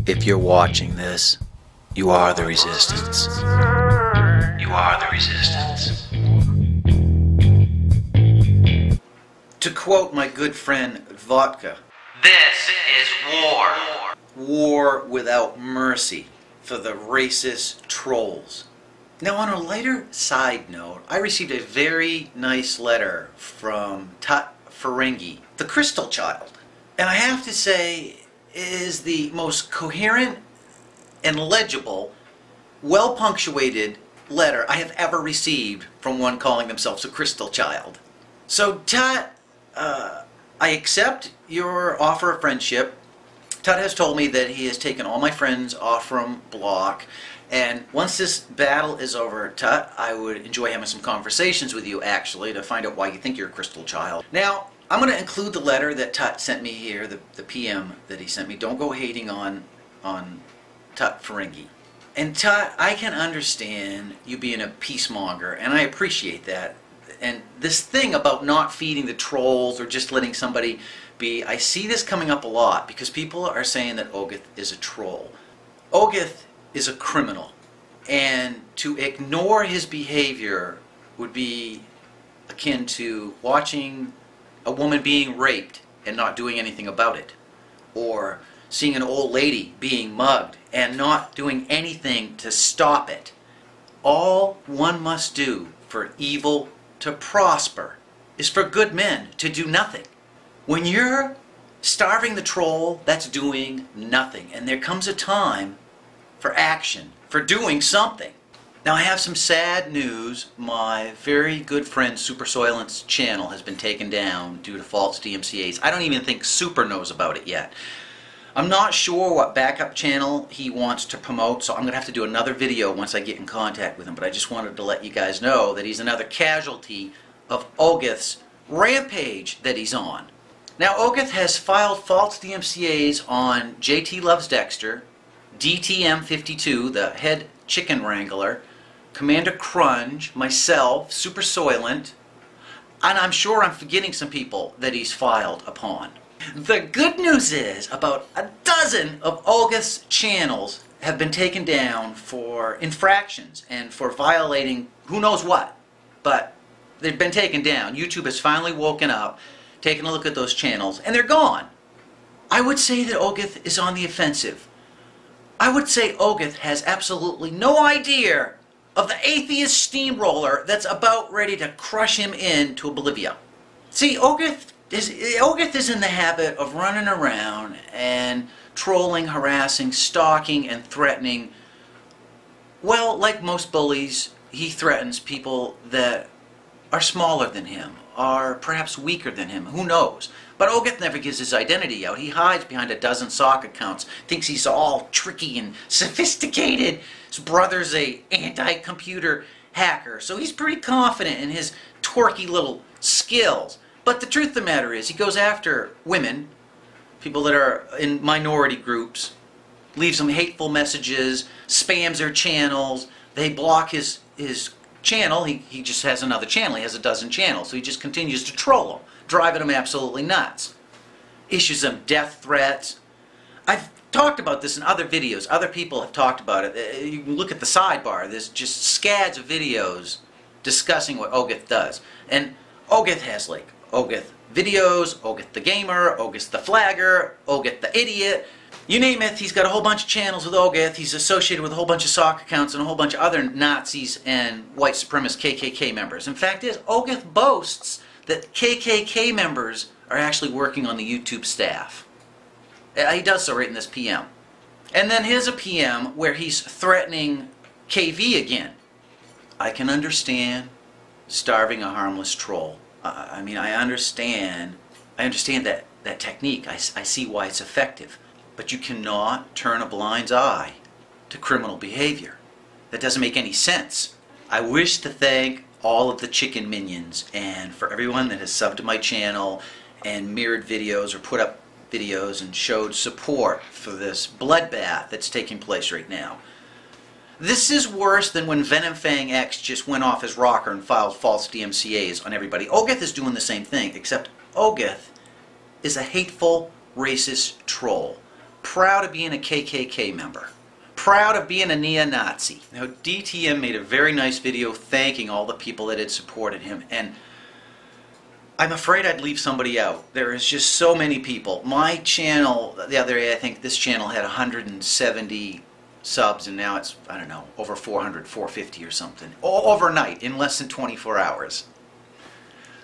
If you're watching this, you are the resistance. You are the resistance. To quote my good friend Vodka, this is war. War without mercy for the racist trolls. Now, on a lighter side note, I received a very nice letter from Tut Ferengi, the Crystal Child. And I have to say, it is the most coherent and legible, well-punctuated letter I have ever received from one calling themselves a Crystal Child. So, Tut, I accept your offer of friendship. Tut has told me that he has taken all my friends off from block. And once this battle is over, Tut, I would enjoy having some conversations with you, actually, to find out why you think you're a Crystal Child. Now, I'm going to include the letter that Tut sent me here, the PM that he sent me. Don't go hating on Tut Ferengi. And Tut, I can understand you being a peacemonger, and I appreciate that. And this thing about not feeding the trolls or just letting somebody be, I see this coming up a lot because people are saying that OGITH is a troll. OGITH is a criminal, and to ignore his behavior would be akin to watching a woman being raped and not doing anything about it, or seeing an old lady being mugged and not doing anything to stop it. All one must do for evil to prosper is for good men to do nothing. When you're starving the troll, that's doing nothing, and there comes a time for action, for doing something. Now, I have some sad news. My very good friend Super Soylent's channel has been taken down due to false DMCAs. I don't even think Super knows about it yet. I'm not sure what backup channel he wants to promote, so I'm going to have to do another video once I get in contact with him. But I just wanted to let you guys know that he's another casualty of OGITH's rampage that he's on. Now, OGITH has filed false DMCAs on JT Loves Dexter, DTM52, the head chicken wrangler, Commander Crunge, myself, Super Soylent, and I'm sure I'm forgetting some people that he's filed upon. The good news is about a dozen of OGITH's channels have been taken down for infractions and for violating who knows what, but they've been taken down. YouTube has finally woken up, taken a look at those channels, and they're gone. I would say that OGITH is on the offensive. I would say OGITH has absolutely no idea of the atheist steamroller that's about ready to crush him into oblivion. See, OGITH is in the habit of running around and trolling, harassing, stalking, and threatening. Well, like most bullies, he threatens people that are smaller than him, are perhaps weaker than him, who knows. But OGITH never gives his identity out. He hides behind a dozen sock accounts, thinks he's all tricky and sophisticated. His brother's a anti-computer hacker, so he's pretty confident in his twerky little skills. But the truth of the matter is, he goes after women, people that are in minority groups, leaves them hateful messages, spams their channels, they block his channel. He just has another channel. He has a dozen channels, so he just continues to troll them, driving them absolutely nuts. Issues them death threats. I've talked about this in other videos. Other people have talked about it. You can look at the sidebar. There's just scads of videos discussing what OGITH does. And OGITH has like OGITH videos, OGITH the gamer, OGITH the flagger, OGITH the idiot. You name it, he's got a whole bunch of channels with OGITH. He's associated with a whole bunch of sock accounts and a whole bunch of other Nazis and white supremacist KKK members. In fact, OGITH boasts that KKK members are actually working on the YouTube staff. He does so right in this PM. And then here's a PM where he's threatening KV again. I can understand starving a harmless troll. I mean, I understand that technique. I see why it's effective. But you cannot turn a blind eye to criminal behavior. That doesn't make any sense. I wish to thank all of the chicken minions and for everyone that has subbed to my channel and mirrored videos or put up videos and showed support for this bloodbath that's taking place right now. This is worse than when Venom Fang X just went off his rocker and filed false DMCAs on everybody. OGITH is doing the same thing, except OGITH is a hateful, racist troll. proud of being a KKK member. Proud of being a neo-Nazi. Now, DTM made a very nice video thanking all the people that had supported him, and I'm afraid I'd leave somebody out. There is just so many people. My channel, the other day, I think this channel had 170 subs, and now it's, I don't know, over 400, 450 or something. Overnight, in less than 24 hours.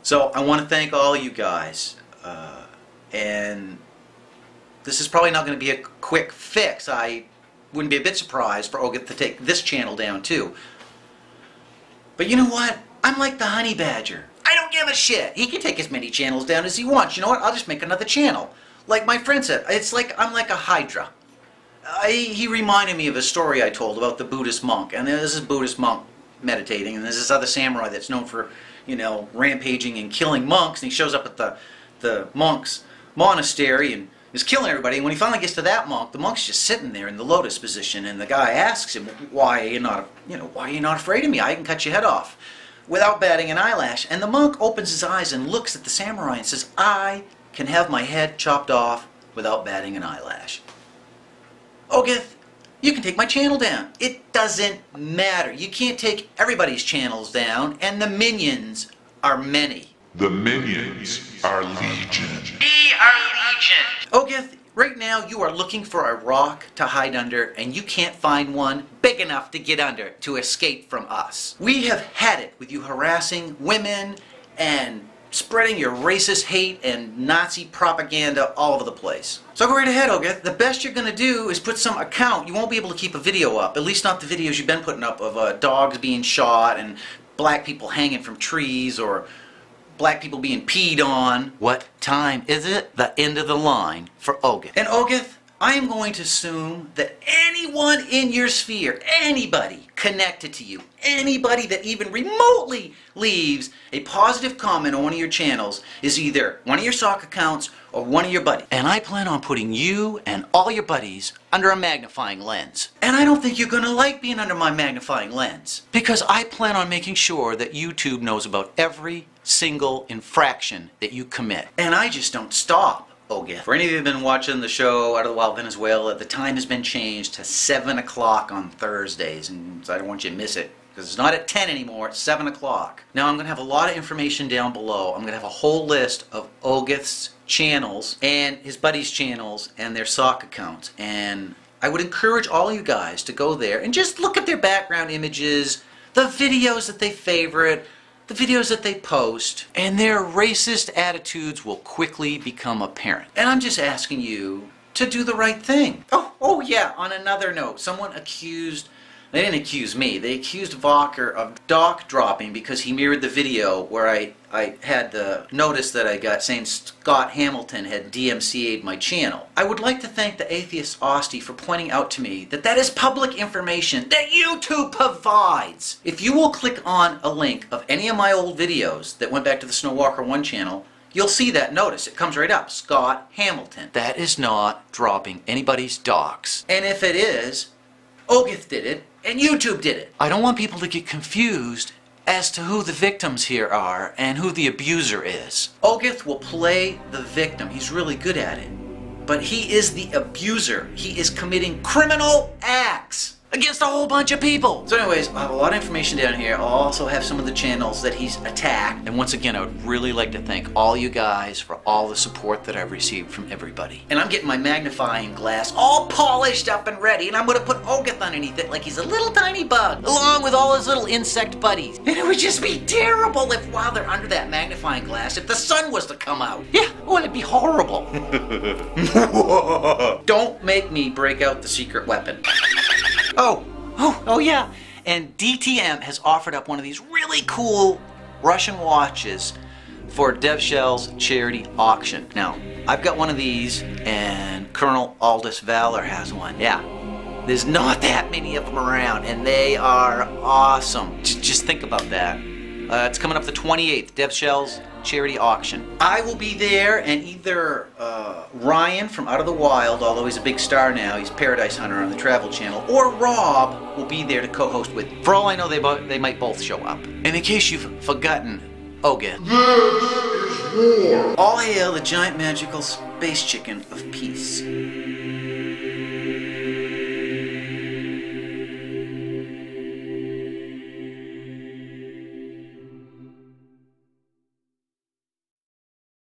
So I want to thank all you guys. And this is probably not going to be a quick fix. I wouldn't be a bit surprised for OGITH to take this channel down too. But you know what? I'm like the honey badger. I don't give a shit. He can take as many channels down as he wants. You know what? I'll just make another channel. Like my friend said, it's like I'm like a hydra. He reminded me of a story I told about the Buddhist monk. And there's this Buddhist monk meditating, and there's this other samurai that's known for, you know, rampaging and killing monks. And he shows up at the monk's monastery and is killing everybody. And when he finally gets to that monk, the monk's just sitting there in the lotus position, and the guy asks him, "Why are you not, why are you not afraid of me? I can cut your head off," without batting an eyelash. And the monk opens his eyes and looks at the samurai and says, "I can have my head chopped off without batting an eyelash." OGITH, you can take my channel down. It doesn't matter. You can't take everybody's channels down, and the minions are many. The minions are legion. We are legion. OGITH, right now you are looking for a rock to hide under, and you can't find one big enough to get under to escape from us. We have had it with you harassing women and spreading your racist hate and Nazi propaganda all over the place. So go right ahead, OGITH. The best you're going to do is put some account. You won't be able to keep a video up, at least not the videos you've been putting up of dogs being shot and black people hanging from trees or black people being peed on. What time is it? The end of the line for OGITH. And OGITH, I am going to assume that anyone in your sphere, anybody connected to you, anybody that even remotely leaves a positive comment on one of your channels is either one of your sock accounts or one of your buddies. And I plan on putting you and all your buddies under a magnifying lens. And I don't think you're going to like being under my magnifying lens, because I plan on making sure that YouTube knows about every single infraction that you commit. And I just don't stop. OGITH. For any of you who have been watching the show Out of the Wild Venezuela, the time has been changed to 7 o'clock on Thursdays, and so I don't want you to miss it, because it's not at 10 anymore, it's 7 o'clock. Now I'm going to have a lot of information down below. I'm going to have a whole list of OGITH's channels and his buddies' channels and their sock accounts, and I would encourage all you guys to go there and just look at their background images, the videos that they favorite, the videos that they post, and their racist attitudes will quickly become apparent. And I'm just asking you to do the right thing. Oh yeah, on another note, someone accused, they didn't accuse me, they accused Vodka of dock dropping because he mirrored the video where I had the notice that I got saying Scott Hamilton had DMCA'd my channel. I would like to thank the atheist Austie for pointing out to me that that is public information that YouTube provides. If you will click on a link of any of my old videos that went back to the SnowWalker 1 channel, you'll see that notice. It comes right up, Scott Hamilton. That is not dropping anybody's docks. And if it is, OGITH did it, and YouTube did it. I don't want people to get confused as to who the victims here are and who the abuser is. OGITH will play the victim. He's really good at it. But he is the abuser. He is committing criminal acts against a whole bunch of people. So anyways, I have a lot of information down here. I'll also have some of the channels that he's attacked. And once again, I would really like to thank all you guys for all the support that I've received from everybody. And I'm getting my magnifying glass all polished up and ready, and I'm gonna put OGITH underneath it like he's a little tiny bug, along with all his little insect buddies. And it would just be terrible if while they're under that magnifying glass, if the sun was to come out. Yeah, wouldn't it be horrible? Don't make me break out the secret weapon. Oh yeah, and DTM has offered up one of these really cool Russian watches for DevShell's charity auction. Now, I've got one of these, and Colonel Aldous Valor has one. Yeah, there's not that many of them around, and they are awesome. Just think about that. It's coming up the 28th, DevShell's charity auction. I will be there, and either Ryan from Out of the Wild, although he's a big star now, he's Paradise Hunter on the Travel Channel, or Rob will be there to co-host with. For all I know, they might both show up. And in case you've forgotten, OGITH. This is war. All hail the giant magical space chicken of peace.